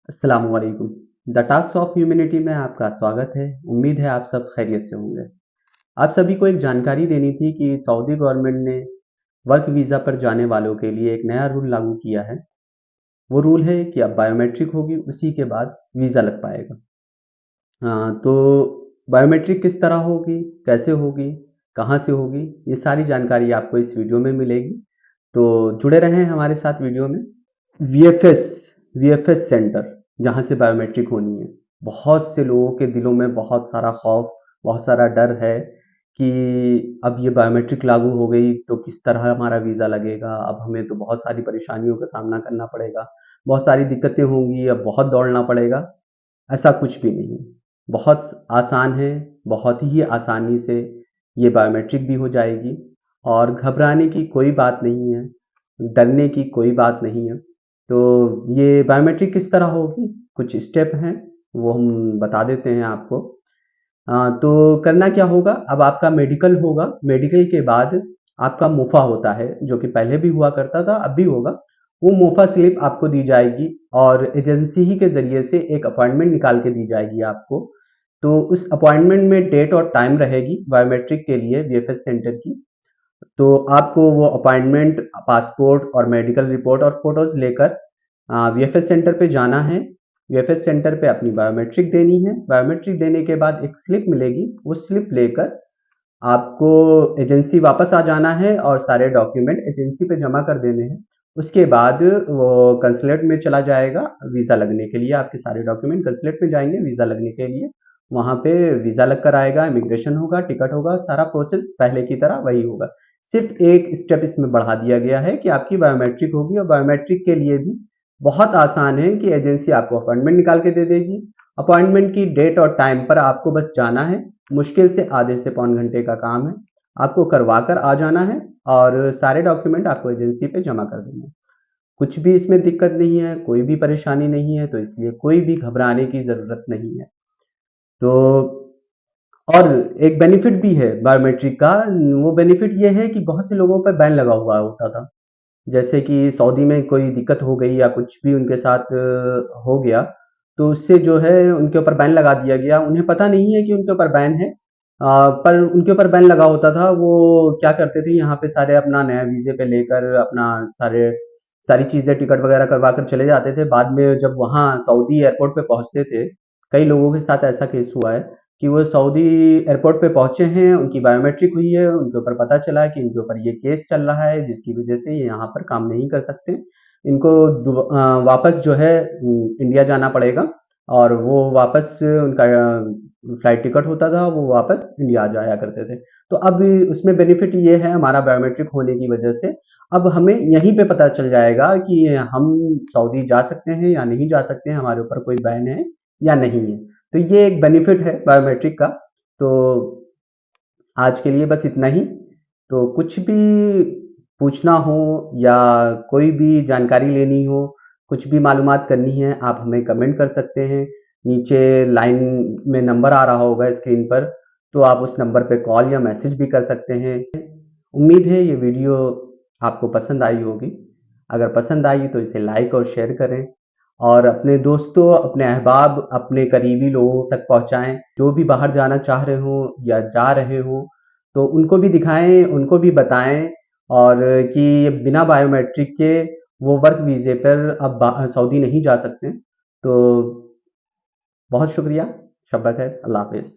अस्सलामुअलैकुम। The talks of humanity में आपका स्वागत है। उम्मीद है आप सब खैरियत से होंगे। आप सभी को एक जानकारी देनी थी कि सऊदी गवर्नमेंट ने वर्क वीज़ा पर जाने वालों के लिए एक नया रूल लागू किया है। वो रूल है कि अब बायोमेट्रिक होगी, उसी के बाद वीज़ा लग पाएगा। तो बायोमेट्रिक किस तरह होगी, कैसे होगी, कहाँ से होगी, ये सारी जानकारी आपको इस वीडियो में मिलेगी। तो जुड़े रहें हमारे साथ वीडियो में। वीएफएस वीएफएस सेंटर जहाँ से बायोमेट्रिक होनी है। बहुत से लोगों के दिलों में बहुत सारा खौफ, बहुत सारा डर है कि अब ये बायोमेट्रिक लागू हो गई तो किस तरह हमारा वीज़ा लगेगा, अब हमें तो बहुत सारी परेशानियों का सामना करना पड़ेगा, बहुत सारी दिक्कतें होंगी, अब बहुत दौड़ना पड़ेगा। ऐसा कुछ भी नहीं, बहुत आसान है, बहुत ही आसानी से ये बायोमेट्रिक भी हो जाएगी और घबराने की कोई बात नहीं है, डरने की कोई बात नहीं है। तो ये बायोमेट्रिक किस तरह होगी, कुछ स्टेप हैं, वो हम बता देते हैं आपको। तो करना क्या होगा, अब आपका मेडिकल होगा, मेडिकल के बाद आपका मुफ़ा होता है, जो कि पहले भी हुआ करता था, अब भी होगा। वो मुफ़ा स्लिप आपको दी जाएगी और एजेंसी ही के ज़रिए से एक अपॉइंटमेंट निकाल के दी जाएगी आपको। तो उस अपॉइंटमेंट में डेट और टाइम रहेगी बायोमेट्रिक के लिए वीएफएस सेंटर की। तो आपको वो अपॉइंटमेंट, पासपोर्ट और मेडिकल रिपोर्ट और फोटोज़ लेकर वीएफएस सेंटर पे जाना है। वीएफएस सेंटर पे अपनी बायोमेट्रिक देनी है। बायोमेट्रिक देने के बाद एक स्लिप मिलेगी, वो स्लिप लेकर आपको एजेंसी वापस आ जाना है और सारे डॉक्यूमेंट एजेंसी पे जमा कर देने हैं। उसके बाद वो कंसुलेट में चला जाएगा वीज़ा लगने के लिए। आपके सारे डॉक्यूमेंट कंसुलेट में जाएंगे वीज़ा लगने के लिए। वहाँ पे वीज़ा लग कर आएगा, इमिग्रेशन होगा, टिकट होगा, सारा प्रोसेस पहले की तरह वही होगा। सिर्फ एक स्टेप इसमें बढ़ा दिया गया है कि आपकी बायोमेट्रिक होगी और बायोमेट्रिक के लिए भी बहुत आसान है कि एजेंसी आपको अपॉइंटमेंट निकाल के दे देगी। अपॉइंटमेंट की डेट और टाइम पर आपको बस जाना है। मुश्किल से आधे से पौन घंटे का काम है। आपको करवा कर आ जाना है और सारे डॉक्यूमेंट आपको एजेंसी पे जमा कर देने हैं। कुछ भी इसमें दिक्कत नहीं है, कोई भी परेशानी नहीं है, तो इसलिए कोई भी घबराने की ज़रूरत नहीं है। तो और एक बेनिफिट भी है बायोमेट्रिक का। वो बेनिफिट ये है कि बहुत से लोगों पर बैन लगा हुआ होता था। जैसे कि सऊदी में कोई दिक्कत हो गई या कुछ भी उनके साथ हो गया, तो उससे जो है उनके ऊपर बैन लगा दिया गया। उन्हें पता नहीं है कि उनके ऊपर बैन है, पर उनके ऊपर बैन लगा होता था। वो क्या करते थे, यहाँ पे सारे अपना नया वीज़े पे लेकर अपना सारी चीज़ें टिकट वगैरह करवा कर चले जाते थे। बाद में जब वहाँ सऊदी एयरपोर्ट पे पहुँचते थे, कई लोगों के साथ ऐसा केस हुआ है कि वो सऊदी एयरपोर्ट पे पहुँचे हैं, उनकी बायोमेट्रिक हुई है, उनके ऊपर पता चला है कि इनके ऊपर ये केस चल रहा है, जिसकी वजह से ये यहाँ पर काम नहीं कर सकते। इनको वापस जो है इंडिया जाना पड़ेगा और वो वापस उनका फ्लाइट टिकट होता था, वो वापस इंडिया आ जाया करते थे। तो अब उसमें बेनिफिट ये है हमारा बायोमेट्रिक होने की वजह से, अब हमें यहीं पे पता चल जाएगा कि हम सऊदी जा सकते हैं या नहीं जा सकते हैं, हमारे ऊपर कोई बैन है या नहीं है। तो ये एक बेनिफिट है बायोमेट्रिक का। तो आज के लिए बस इतना ही। तो कुछ भी पूछना हो या कोई भी जानकारी लेनी हो, कुछ भी मालूमात करनी है, आप हमें कमेंट कर सकते हैं। नीचे लाइन में नंबर आ रहा होगा स्क्रीन पर, तो आप उस नंबर पे कॉल या मैसेज भी कर सकते हैं। उम्मीद है ये वीडियो आपको पसंद आई होगी। अगर पसंद आई तो इसे लाइक और शेयर करें और अपने दोस्तों, अपने अहबाब, अपने करीबी लोगों तक पहुँचाएँ। जो भी बाहर जाना चाह रहे हों या जा रहे हों, तो उनको भी दिखाएँ, उनको भी बताएँ और कि बिना बायोमेट्रिक के वो वर्क वीज़े पर अब सऊदी नहीं जा सकते। तो बहुत शुक्रिया। शब बख़ैर। अल्लाह हाफ़िज़।